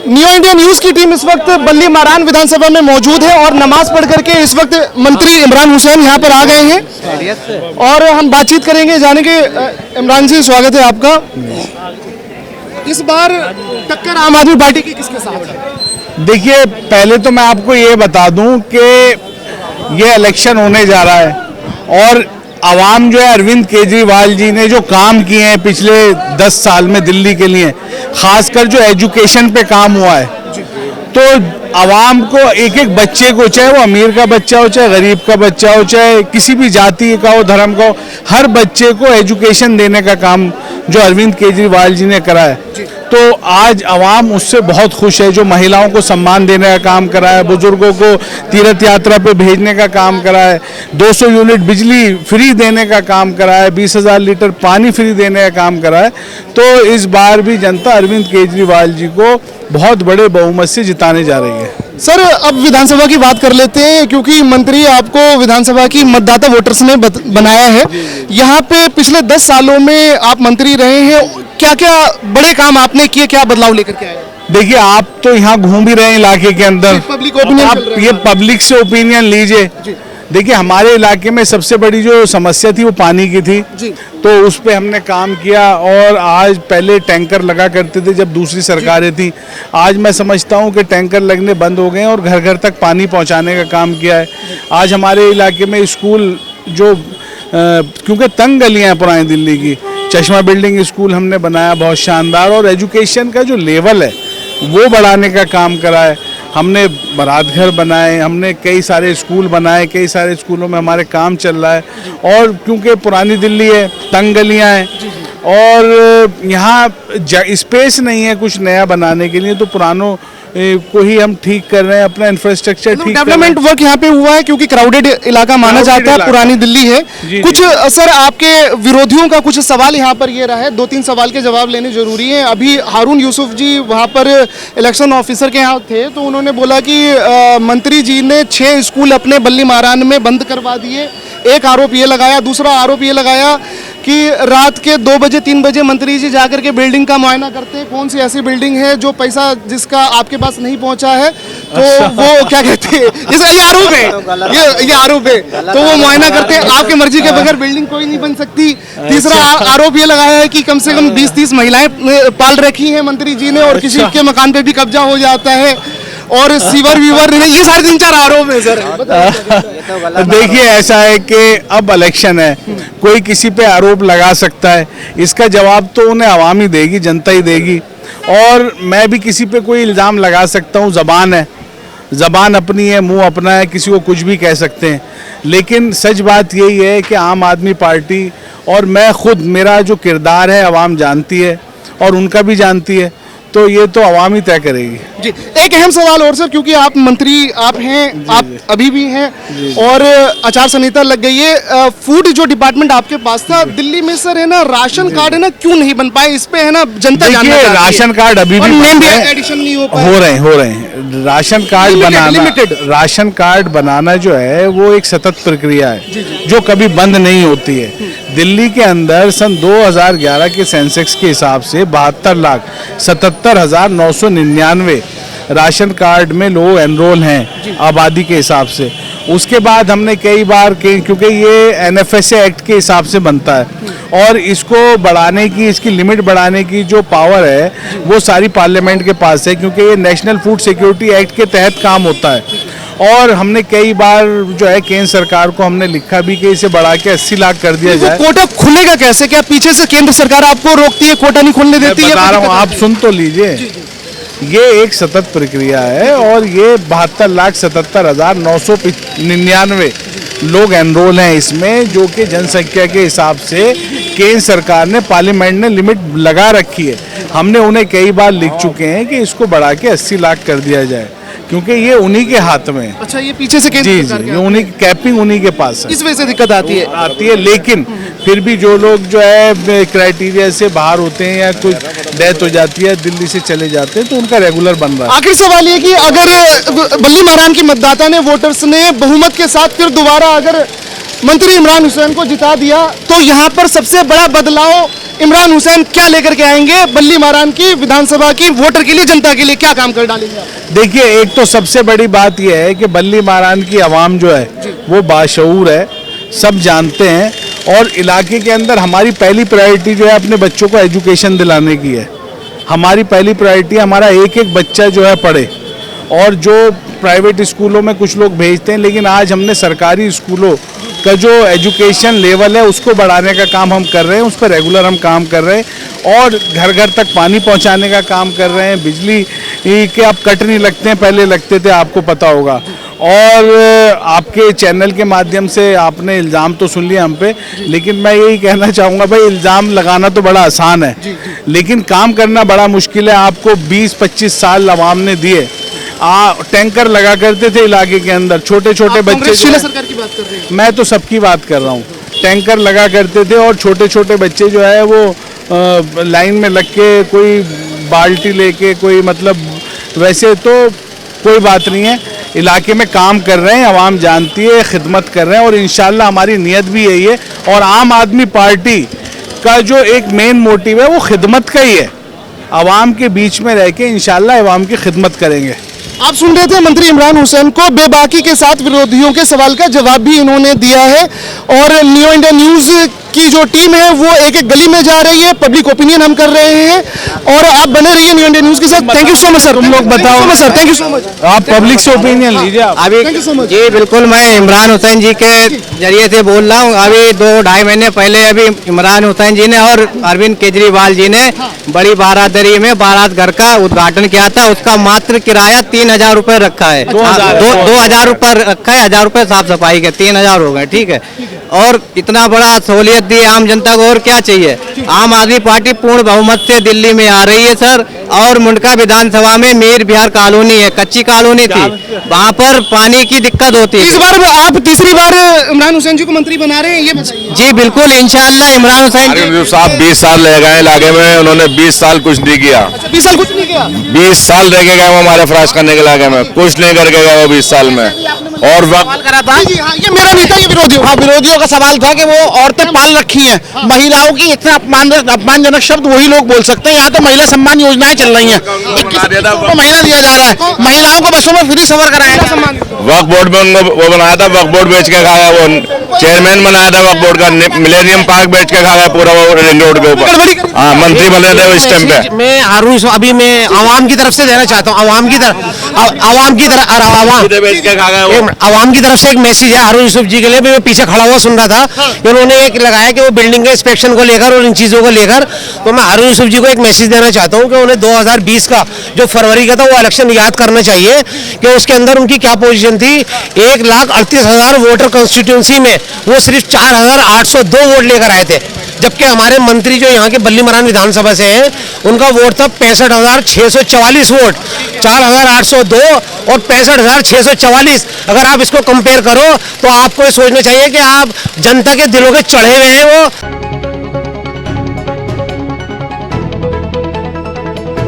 New India news की team इस वक्त बल्ली मारान विधानसभा में मौजूद है और नमाज पढ़ करके इस वक्त मंत्री इमरान हुसैन यहाँ पर आ गए हैं और हम बातचीत करेंगे। जानेंगे इमरान जी, स्वागत है आपका। इस बार टक्कर आम आदमी पार्टी की किसके साथ है? देखिए, पहले तो मैं आपको ये बता दूं कि ये इलेक्शन होने जा रहा है और आवाम जो है अरविंद केजरीवाल जी ने जो काम किए हैं पिछले 10 साल में दिल्ली के लिए, खासकर जो एजुकेशन पे काम हुआ है, तो आवाम को एक एक बच्चे को, चाहे वो अमीर का बच्चा हो, चाहे गरीब का बच्चा हो, चाहे किसी भी जाति का हो, धर्म का हो, हर बच्चे को एजुकेशन देने का काम जो अरविंद केजरीवाल जी ने करा है। तो आज आवाम उससे बहुत खुश है। जो महिलाओं को सम्मान देने का काम करा है, बुजुर्गों को तीर्थ यात्रा पे भेजने का काम करा है, 200 यूनिट बिजली फ्री देने का काम करा है, 20,000 लीटर पानी फ्री देने का काम करा है। तो इस बार भी जनता अरविंद केजरीवाल जी को बहुत बड़े बहुमत से जिताने जा रही है। सर, अब विधानसभा की बात कर लेते हैं, क्योंकि मंत्री आपको विधानसभा की मतदाता वोटर्स ने बनाया है। यहाँ पे पिछले 10 सालों में आप मंत्री रहे हैं, क्या क्या बड़े काम आपने किए, क्या बदलाव लेकर के आए? देखिए, आप तो यहाँ घूम भी रहे हैं इलाके के अंदर, पब्लिक ओपिनियन, आप ये पब्लिक से ओपिनियन लीजिए। देखिए, हमारे इलाके में सबसे बड़ी जो समस्या थी वो पानी की थी, तो उस पे हमने काम किया। और आज पहले टैंकर लगा करते थे जब दूसरी सरकारें थी, आज मैं समझता हूँ कि टैंकर लगने बंद हो गए हैं और घर घर तक पानी पहुँचाने का काम किया है। आज हमारे इलाके में स्कूल जो क्योंकि तंग गलियाँ हैं पुरानी दिल्ली की, चश्मा बिल्डिंग स्कूल हमने बनाया बहुत शानदार, और एजुकेशन का जो लेवल है वो बढ़ाने का काम करा है। हमने बारात घर बनाए, हमने कई सारे स्कूल बनाए, कई सारे स्कूलों में हमारे काम चल रहा है। और क्योंकि पुरानी दिल्ली है, तंग गलियाँ हैं और यहाँ स्पेस नहीं है कुछ नया बनाने के लिए, तो पुरानों को ही हम ठीक कर रहे हैं, अपना इंफ्रास्ट्रक्चर ठीक। डेवलपमेंट वर्क यहाँ पे हुआ है, क्योंकि क्राउडेड इलाका माना जाता है, पुरानी दिल्ली है। कुछ सर, आपके विरोधियों का कुछ सवाल यहाँ पर ये रहा है, 2-3 सवाल के जवाब लेने जरूरी है। अभी हारून यूसुफ जी वहाँ पर इलेक्शन ऑफिसर के यहाँ थे, तो उन्होंने बोला कि मंत्री जी ने 6 स्कूल अपने बल्ली मारान में बंद करवा दिए। एक आरोप ये लगाया, दूसरा आरोप ये लगाया कि रात के 2 बजे 3 बजे मंत्री जी जाकर के बिल्डिंग का मुआयना करते हैं, कौन सी ऐसी बिल्डिंग है जो पैसा जिसका आपके पास नहीं पहुंचा है, तो वो क्या कहते हैं, ये आरोप है, ये आरोप है, तो वो मुआयना करते हैं। आपकी मर्जी के बगैर बिल्डिंग कोई नहीं बन सकती। तीसरा आरोप ये लगाया है कि कम से कम 20-30 महिलाएं पाल रखी हैं मंत्री जी ने, और किसी के मकान पे भी कब्जा हो जाता है, और सीवर वीवर नहीं, ये सारे 3-4 आरोप है सर। देखिए, ऐसा है कि अब इलेक्शन है, कोई किसी पे आरोप लगा सकता है, इसका जवाब तो उन्हें आवाम ही देगी, जनता ही देगी। और मैं भी किसी पे कोई इल्ज़ाम लगा सकता हूँ, ज़बान है, ज़बान अपनी है, मुंह अपना है, किसी को कुछ भी कह सकते हैं। लेकिन सच बात यही है कि आम आदमी पार्टी और मैं खुद, मेरा जो किरदार है आवाम जानती है और उनका भी जानती है, तो ये तो आवाम ही तय करेगी। जी, एक अहम सवाल और सर, क्योंकि आप मंत्री आप हैं, आप अभी भी हैं, और आचार संहिता लग गई है, फूड जो डिपार्टमेंट आपके पास था दिल्ली में सर, है ना, राशन कार्ड है ना, क्यों नहीं बन पाए? इस पे है ना जनता जानना चाहती है। राशन कार्ड अभी भी एडिशन नहीं हो पाए, हो रहे हैं। राशन कार्ड बनाना जो है वो एक सतत प्रक्रिया है जो कभी बंद नहीं होती है। दिल्ली के अंदर सन 2011 के सेंसेक्स के हिसाब से 72,77,999 राशन कार्ड में लोग एनरोल हैं आबादी के हिसाब से। उसके बाद हमने कई बार, क्योंकि ये NFSA एक्ट के हिसाब से बनता है और इसको बढ़ाने की, इसकी लिमिट बढ़ाने की जो पावर है वो सारी पार्लियामेंट के पास है, क्योंकि ये नेशनल फूड सिक्योरिटी एक्ट के तहत काम होता है। और हमने कई बार जो है केंद्र सरकार को हमने लिखा भी कि इसे बढ़ा के 80 लाख कर दिया जाए। कोटा खुलेगा कैसे? क्या पीछे से केंद्र सरकार आपको रोकती है, कोटा नहीं खोलने देती है? बता रहा हूँ, आप सुन तो लीजिए। ये एक सतत प्रक्रिया है और ये 72,77,999 लोग एनरोल हैं इसमें, जो कि जनसंख्या के हिसाब से केंद्र सरकार ने, पार्लियामेंट ने लिमिट लगा रखी है। हमने उन्हें कई बार लिख चुके हैं कि इसको बढ़ा के 80 लाख कर दिया जाए, क्योंकि ये उन्हीं के हाथ में है। अच्छा, ये पीछे से केंद्र सरकार ये उन्हीं की कैपिंग उन्हीं के पास है, इस वजह से दिक्कत आती है। लेकिन फिर भी जो लोग जो है क्राइटेरिया से बाहर होते हैं या कुछ डेथ हो जाती है, दिल्ली से चले जाते हैं, तो उनका रेगुलर बन रहा है। आखिर सवाल ये कि अगर बल्ली मारान की मतदाता ने, वोटर्स ने बहुमत के साथ फिर दोबारा अगर मंत्री इमरान हुसैन को जिता दिया, तो यहाँ पर सबसे बड़ा बदलाव इमरान हुसैन क्या लेकर के आएंगे बल्ली मारान की विधानसभा की वोटर के लिए, जनता के लिए क्या काम कर डालेंगे आप? देखिए, एक तो सबसे बड़ी बात यह है कि बल्ली मारान की आवाम जो है वो बाशऊर है, सब जानते हैं। और इलाके के अंदर हमारी पहली प्रायोरिटी जो है अपने बच्चों को एजुकेशन दिलाने की है। हमारी पहली प्रायोरिटी हमारा एक एक बच्चा जो है पढ़े। और जो प्राइवेट स्कूलों में कुछ लोग भेजते हैं, लेकिन आज हमने सरकारी स्कूलों का जो एजुकेशन लेवल है उसको बढ़ाने का काम हम कर रहे हैं, उस पर रेगुलर हम काम कर रहे हैं। और घर घर तक पानी पहुंचाने का काम कर रहे हैं। बिजली के अब कट नहीं लगते हैं, पहले लगते थे, आपको पता होगा। और आपके चैनल के माध्यम से आपने इल्ज़ाम तो सुन लिया हम पे, लेकिन मैं यही कहना चाहूँगा भाई, इल्ज़ाम लगाना तो बड़ा आसान है, लेकिन काम करना बड़ा मुश्किल है। आपको 20-25 साल आवाम ने दिए। टैंकर लगा करते थे इलाके के अंदर, छोटे छोटे बच्चे। सरकार की बात कर रहे हैं? मैं तो सबकी बात कर रहा हूँ। टैंकर लगा करते थे और छोटे छोटे बच्चे जो है वो लाइन में लग के, कोई बाल्टी लेके, कोई मतलब, वैसे तो कोई बात नहीं है। इलाके में काम कर रहे हैं, आवाम जानती है, खिदमत कर रहे हैं और इंशाल्लाह हमारी नीयत भी यही है। और आम आदमी पार्टी का जो एक मेन मोटिव है वो खिदमत का ही है। आवाम के बीच में रह के इंशाल्लाह आवाम की खिदमत करेंगे। आप सुन रहे थे मंत्री इमरान हुसैन को, बेबाकी के साथ विरोधियों के सवाल का जवाब भी इन्होंने दिया है। और न्यू इंडिया न्यूज़ की जो टीम है वो एक एक गली में जा रही है, पब्लिक ओपिनियन हम कर रहे हैं। और आप बने रहिए न्यू इंडिया न्यूज़ के साथ। Thank you so much sir. तुम लोग बताओ sir, thank you so much. आप पब्लिक से ओपिनियन लीजिए। अभी Thank you so much. जी बिल्कुल, मैं इमरान हुसैन जी के जरिए से बोल रहा हूँ। अभी 2-2.5 महीने पहले अभी इमरान हुसैन जी ने और अरविंद केजरीवाल जी ने बड़ी बारादरी में बारात घर का उद्घाटन किया था। उसका मात्र किराया 3,000 रुपए रखा है। 2,000 रुपए रखा है, 1,000 रुपए साफ सफाई के, 3,000 हो गए। ठीक है, और इतना बड़ा सहूलियत दी आम जनता को, और क्या चाहिए। आम आदमी पार्टी पूर्ण बहुमत से दिल्ली में आ रही है सर। और मुंडका विधानसभा में मीर बिहार कॉलोनी है, कच्ची कॉलोनी थी, वहाँ पर पानी की दिक्कत होती है। इस बार आप तीसरी बार इमरान हुसैन जी को मंत्री बना रहे हैं, ये बताइए। जी बिल्कुल, इंशाल्लाह इमरान हुसैन जी साहब 20 साल रह गए इलाके में, उन्होंने 20 साल कुछ नहीं किया। 20 साल कुछ नहीं किया? 20 साल रह के गए वो हमारे फराज करने के इलाके में, कुछ नहीं करके गए वो 20 साल में। और वक्त करा था। जी, हाँ, ये मेरा नहीं था, ये विरोधियों। हाँ, विरोधियों का सवाल था कि वो औरतें पाल रखी हैं, महिलाओं की इतना अपमानजनक शब्द वही लोग बोल सकते हैं। यहाँ तो महिला सम्मान योजनाएं चल रही हैं, 21 को महीना दिया जा रहा है, महिलाओं को बसों में फ्री सफर कराया। वक्त बोर्ड में उनको वो बनाया था, वक्त बोर्ड बेच के खा गया। वो चेयरमैन बनाया था वक्त बोर्ड का, मिलेनियम पार्क बेच के खा गया पूरा वो रिंग रोड के ऊपर। हाँ, मंत्री बने थे वो इस टाइम पे। मैं हारून अभी मैं आवाम की तरफ से देना चाहता हूँ, आवाम की तरफ बेच के खा गया वो। आवाम की तरफ से एक मैसेज है हारून यूसुफ जी के लिए भी। मैं पीछे खड़ा हुआ सुन रहा था, उन्होंने एक लगाया कि वो बिल्डिंग के इंस्पेक्शन को लेकर और इन चीज़ों को लेकर, तो मैं हारून यूसुफ जी को एक मैसेज देना चाहता हूँ कि उन्हें 2020 का जो फरवरी का था वो इलेक्शन याद करना चाहिए कि उसके अंदर उनकी क्या पोजीशन थी। 1,38,000 वोटर कॉन्स्टिट्यूंसी में वो सिर्फ 4,802 वोट लेकर आए थे, जबकि हमारे मंत्री जो यहाँ के बल्ली मरान विधानसभा से हैं उनका वोट था 65,644 वोट। 4,802 और 65,644, अगर आप इसको कंपेयर करो तो आपको ये सोचना चाहिए कि आप जनता के दिलों के चढ़े हुए हैं वो।